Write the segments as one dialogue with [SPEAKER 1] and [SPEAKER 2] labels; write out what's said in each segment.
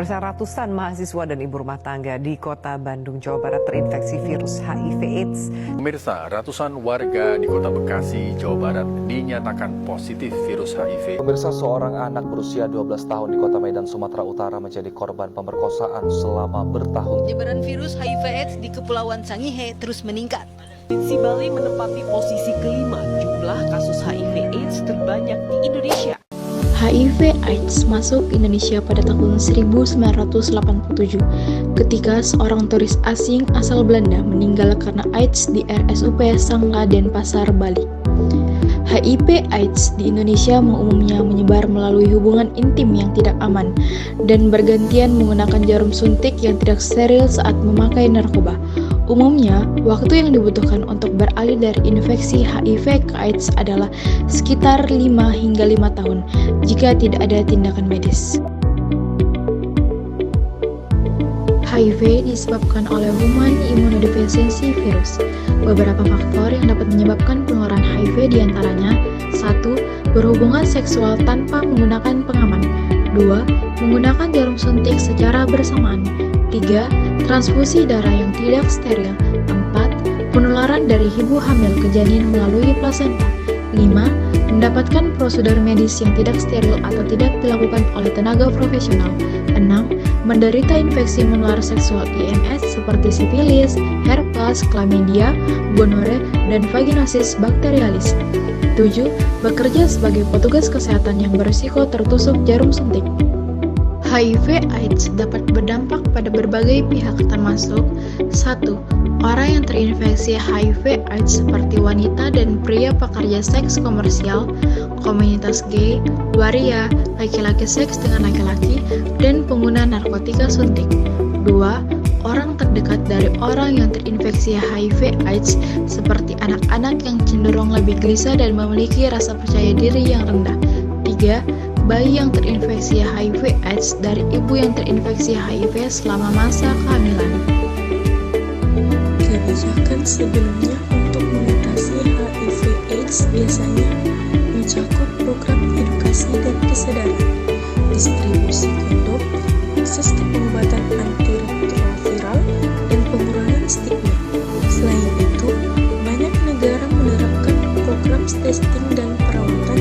[SPEAKER 1] Pemirsa, ratusan mahasiswa dan ibu rumah tangga di kota Bandung, Jawa Barat terinfeksi virus HIV/AIDS.
[SPEAKER 2] Pemirsa, ratusan warga di kota Bekasi, Jawa Barat dinyatakan positif virus HIV.
[SPEAKER 3] Pemirsa, seorang anak berusia 12 tahun di kota Medan, Sumatera Utara menjadi korban pemerkosaan selama bertahun.
[SPEAKER 4] Penyebaran virus HIV/AIDS di Kepulauan Sangihe terus meningkat.
[SPEAKER 5] Provinsi Bali menempati posisi kelima jumlah kasus HIV/AIDS terbanyak di Indonesia.
[SPEAKER 6] HIV/AIDS masuk Indonesia pada tahun 1987 ketika seorang turis asing asal Belanda meninggal karena AIDS di RSUP Sangga Denpasar, Bali. HIV/AIDS di Indonesia umumnya menyebar melalui hubungan intim yang tidak aman dan bergantian menggunakan jarum suntik yang tidak steril saat memakai narkoba. Umumnya, waktu yang dibutuhkan untuk beralih dari infeksi HIV ke AIDS adalah sekitar 5 hingga 5 tahun jika tidak ada tindakan medis. HIV disebabkan oleh human immunodefficiency virus. Beberapa faktor yang dapat menyebabkan penularan HIV diantaranya 1. Berhubungan seksual tanpa menggunakan pengaman. 2. Menggunakan jarum suntik secara bersamaan. 3. Transfusi darah yang tidak steril. 4. Penularan dari ibu hamil ke janin melalui plasenta. 5. Mendapatkan prosedur medis yang tidak steril atau tidak dilakukan oleh tenaga profesional. 6. Menderita infeksi menular seksual IMS seperti sifilis, herpes, chlamydia, gonore, dan vaginosis bakterialis. 7. Bekerja sebagai petugas kesehatan yang berisiko tertusuk jarum suntik. HIV/AIDS dapat berdampak pada berbagai pihak termasuk 1. Orang yang terinfeksi HIV/AIDS seperti wanita dan pria pekerja seks komersial, komunitas gay, waria, laki-laki seks dengan laki-laki, dan pengguna narkotika suntik. 2. Orang terdekat dari orang yang terinfeksi HIV/AIDS seperti anak-anak yang cenderung lebih gelisah dan memiliki rasa percaya diri yang rendah. 3. Bayi yang terinfeksi HIV/AIDS dari ibu yang terinfeksi HIV selama masa kehamilan.
[SPEAKER 7] Kebijakan sebelumnya untuk mengatasi HIV/AIDS biasanya mencakup program edukasi dan kesadaran, distribusi kondom, akses ke pengobatan antiretroviral, dan pengurangan stigma. Selain itu, banyak negara menerapkan program testing dan perawatan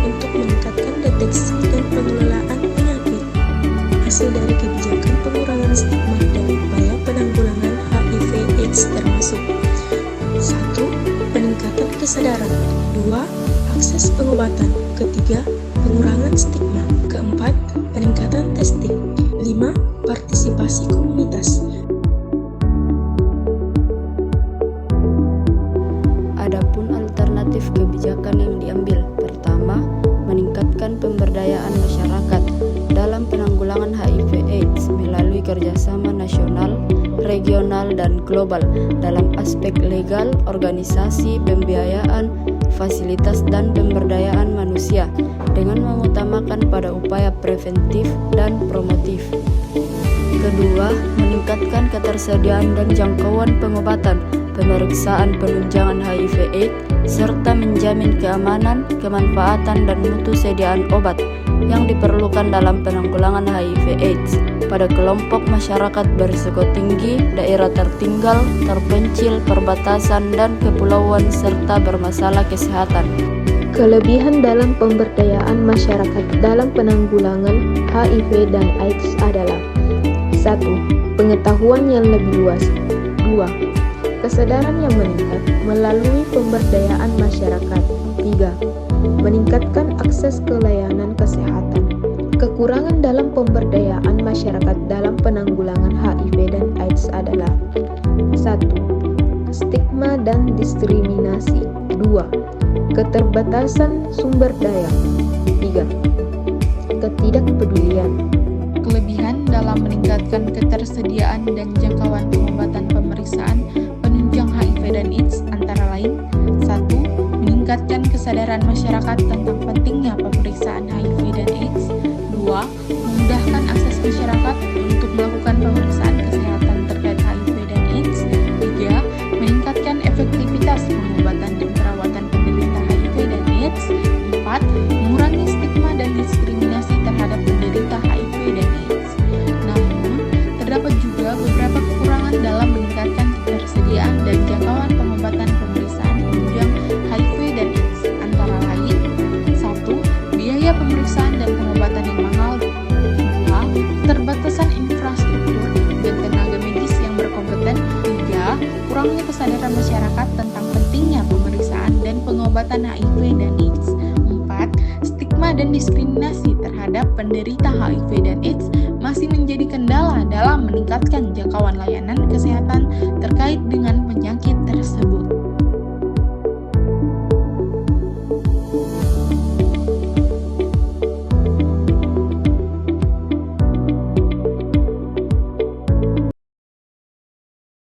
[SPEAKER 7] untuk meningkatkan deteksi dan pengelolaan penyakit. Hasil dari kebijakan pengurangan stigma dan upaya penanggulangan HIV/AIDS termasuk 1. Peningkatan kesadaran. 2. Akses pengobatan. 3. Pengurangan stigma. 4. Peningkatan testing. 5. Partisipasi komunitas.
[SPEAKER 8] Adapun alternatif kebijakan yang diambil, pertama, meningkatkan pemberdayaan masyarakat dalam penanggulangan HIV/AIDS melalui kerjasama nasional, regional, dan global dalam aspek legal, organisasi, pembiayaan, fasilitas, dan pemberdayaan manusia dengan mengutamakan pada upaya preventif dan promotif. Kedua, meningkatkan ketersediaan dan jangkauan pengobatan, pemeriksaan penunjangan HIV/AIDS, serta menjamin keamanan, kemanfaatan, dan mutu sediaan obat yang diperlukan dalam penanggulangan HIV/AIDS pada kelompok masyarakat berisiko tinggi, daerah tertinggal, terpencil, perbatasan, dan kepulauan, serta bermasalah kesehatan.
[SPEAKER 6] Kelebihan dalam pemberdayaan masyarakat dalam penanggulangan HIV dan AIDS adalah 1. Pengetahuan yang lebih luas. 2. Kesadaran yang meningkat melalui pemberdayaan masyarakat. 3. Meningkatkan akses ke layanan kesehatan. Kekurangan dalam pemberdayaan masyarakat dalam penanggulangan HIV dan AIDS adalah 1. Stigma dan diskriminasi. 2. Keterbatasan sumber daya. 3. Ketidakpedulian.
[SPEAKER 9] Kelebihan dalam meningkatkan ketersediaan dan jangkauan pengobatan pemeriksaan penunjang HIV dan AIDS antara lain 1. Meningkatkan kesadaran masyarakat tentang pentingnya pemeriksaan HIV dan AIDS. 2. Memudahkan akses masyarakat untuk melakukan pemeriksaan kesehatan terkait HIV dan AIDS. 3. Meningkatkan efektivitas pengobatan dan perawatan penderita HIV dan AIDS. 4. Mengurangi stigma dan diskriminasi terhadap penderita HIV dan AIDS. pemeriksaan dan pengobatan yang mahal. 2. Keterbatasan infrastruktur dan tenaga medis yang berkompeten. 3. Kurangnya kesadaran masyarakat tentang pentingnya pemeriksaan dan pengobatan HIV dan AIDS. 4. Stigma dan diskriminasi terhadap penderita HIV dan AIDS masih menjadi kendala dalam meningkatkan jangkauan layanan kesehatan terkait dengan penyakit tersebut.